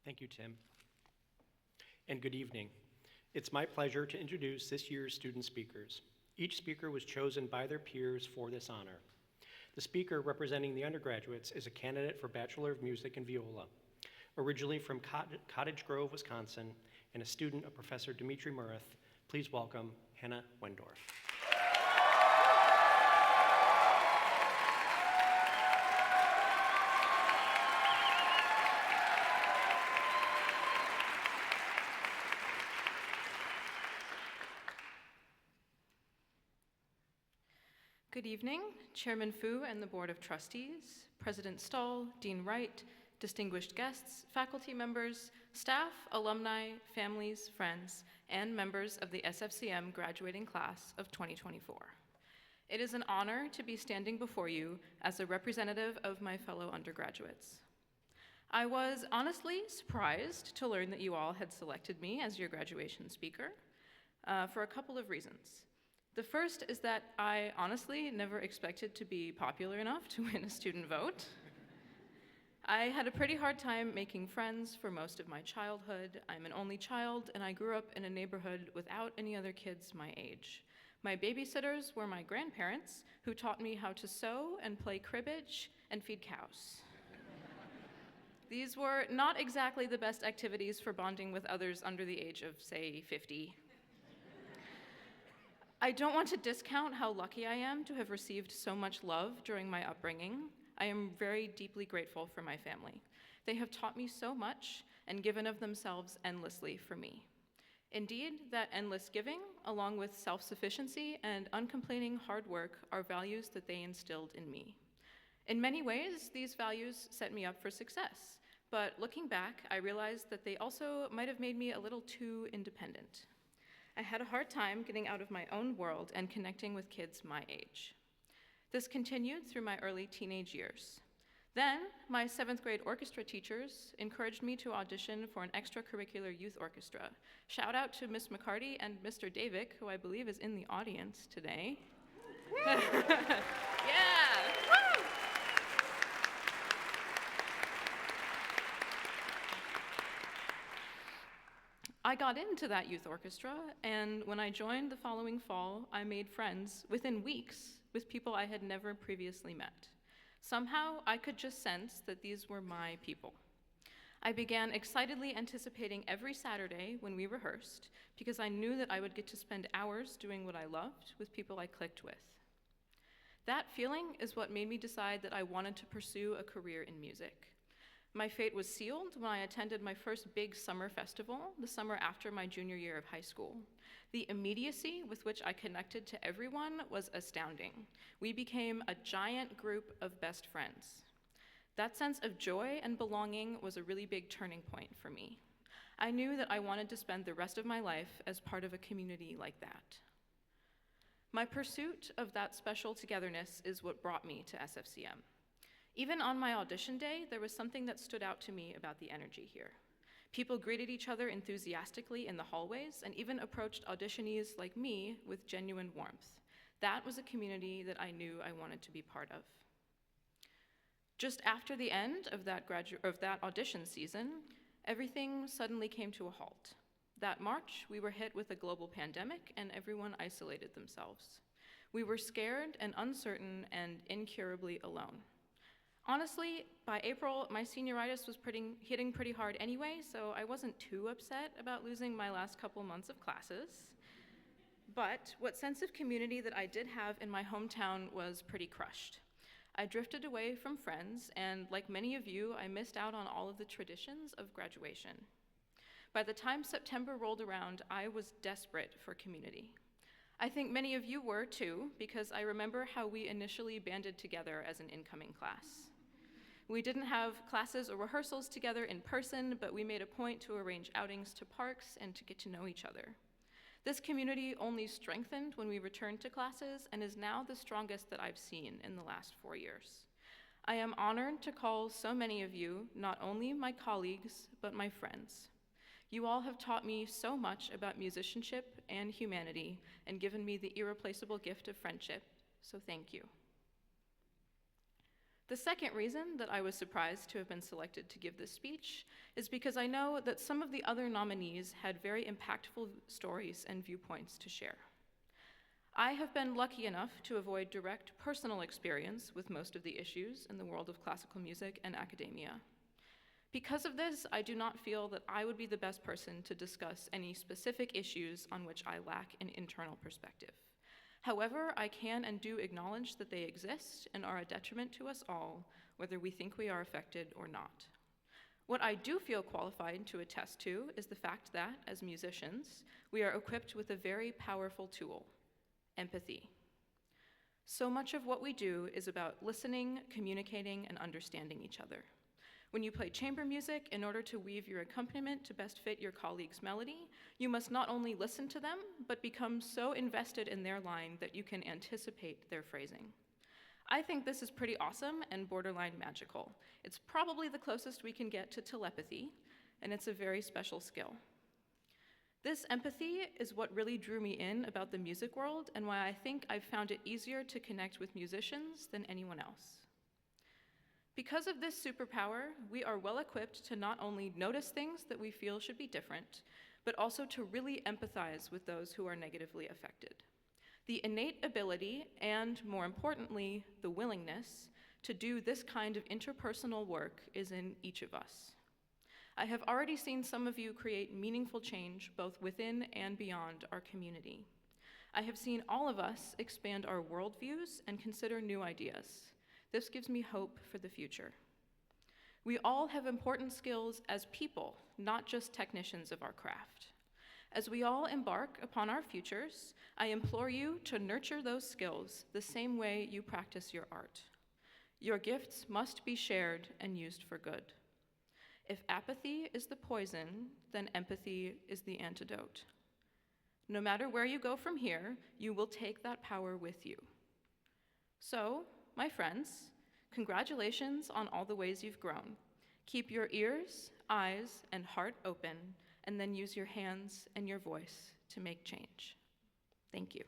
Thank you, Tim. And good evening. It's my pleasure to introduce this year's student speakers. Each speaker was chosen by their peers for this honor. The speaker representing the undergraduates is a candidate for Bachelor of Music in Viola. Originally from Cottage Grove, Wisconsin, and a student of Professor Dimitri Murith, please welcome Hannah Wendorf. Good evening, Chairman Fu and the Board of Trustees, President Stahl, Dean Wright, distinguished guests, faculty members, staff, alumni, families, friends, and members of the SFCM graduating class of 2024. It is an honor to be standing before you as a representative of my fellow undergraduates. I was honestly surprised to learn that you all had selected me as your graduation speaker for a couple of reasons. The first is that I honestly never expected to be popular enough to win a student vote. I had a pretty hard time making friends for most of my childhood. I'm an only child, and I grew up in a neighborhood without any other kids my age. My babysitters were my grandparents, who taught me how to sew and play cribbage and feed cows. These were not exactly the best activities for bonding with others under the age of, say, 50. I don't want to discount how lucky I am to have received so much love during my upbringing. I am very deeply grateful for my family. They have taught me so much and given of themselves endlessly for me. Indeed, that endless giving, along with self-sufficiency and uncomplaining hard work, are values that they instilled in me. In many ways, these values set me up for success, but looking back, I realized that they also might have made me a little too independent. I had a hard time getting out of my own world and connecting with kids my age. This continued through my early teenage years. Then, my 7th grade orchestra teachers encouraged me to audition for an extracurricular youth orchestra. Shout out to Miss McCarty and Mr. Davick, who I believe is in the audience today. Yeah! Woo! I got into that youth orchestra, and when I joined the following fall, I made friends within weeks with people I had never previously met. Somehow, I could just sense that these were my people. I began excitedly anticipating every Saturday when we rehearsed, because I knew that I would get to spend hours doing what I loved with people I clicked with. That feeling is what made me decide that I wanted to pursue a career in music. My fate was sealed when I attended my first big summer festival, the summer after my junior year of high school. The immediacy with which I connected to everyone was astounding. We became a giant group of best friends. That sense of joy and belonging was a really big turning point for me. I knew that I wanted to spend the rest of my life as part of a community like that. My pursuit of that special togetherness is what brought me to SFCM. Even on my audition day, there was something that stood out to me about the energy here. People greeted each other enthusiastically in the hallways and even approached auditionees like me with genuine warmth. That was a community that I knew I wanted to be part of. Just after the end of that audition season, everything suddenly came to a halt. That March, we were hit with a global pandemic and everyone isolated themselves. We were scared and uncertain and incurably alone. Honestly, by April, my senioritis was hitting pretty hard anyway, so I wasn't too upset about losing my last couple months of classes. But what sense of community that I did have in my hometown was pretty crushed. I drifted away from friends, and like many of you, I missed out on all of the traditions of graduation. By the time September rolled around, I was desperate for community. I think many of you were too, because I remember how we initially banded together as an incoming class. We didn't have classes or rehearsals together in person, but we made a point to arrange outings to parks and to get to know each other. This community only strengthened when we returned to classes and is now the strongest that I've seen in the last 4 years. I am honored to call so many of you not only my colleagues, but my friends. You all have taught me so much about musicianship and humanity and given me the irreplaceable gift of friendship, so thank you. The second reason that I was surprised to have been selected to give this speech is because I know that some of the other nominees had very impactful stories and viewpoints to share. I have been lucky enough to avoid direct personal experience with most of the issues in the world of classical music and academia. Because of this, I do not feel that I would be the best person to discuss any specific issues on which I lack an internal perspective. However, I can and do acknowledge that they exist and are a detriment to us all, whether we think we are affected or not. What I do feel qualified to attest to is the fact that, as musicians, we are equipped with a very powerful tool: empathy. So much of what we do is about listening, communicating, and understanding each other. When you play chamber music, in order to weave your accompaniment to best fit your colleague's melody, you must not only listen to them, but become so invested in their line that you can anticipate their phrasing. I think this is pretty awesome and borderline magical. It's probably the closest we can get to telepathy, and it's a very special skill. This empathy is what really drew me in about the music world and why I think I've found it easier to connect with musicians than anyone else. Because of this superpower, we are well equipped to not only notice things that we feel should be different, but also to really empathize with those who are negatively affected. The innate ability, and more importantly, the willingness to do this kind of interpersonal work is in each of us. I have already seen some of you create meaningful change both within and beyond our community. I have seen all of us expand our worldviews and consider new ideas. This gives me hope for the future. We all have important skills as people, not just technicians of our craft. As we all embark upon our futures, I implore you to nurture those skills the same way you practice your art. Your gifts must be shared and used for good. If apathy is the poison, then empathy is the antidote. No matter where you go from here, you will take that power with you. So, my friends, congratulations on all the ways you've grown. Keep your ears, eyes, and heart open, and then use your hands and your voice to make change. Thank you.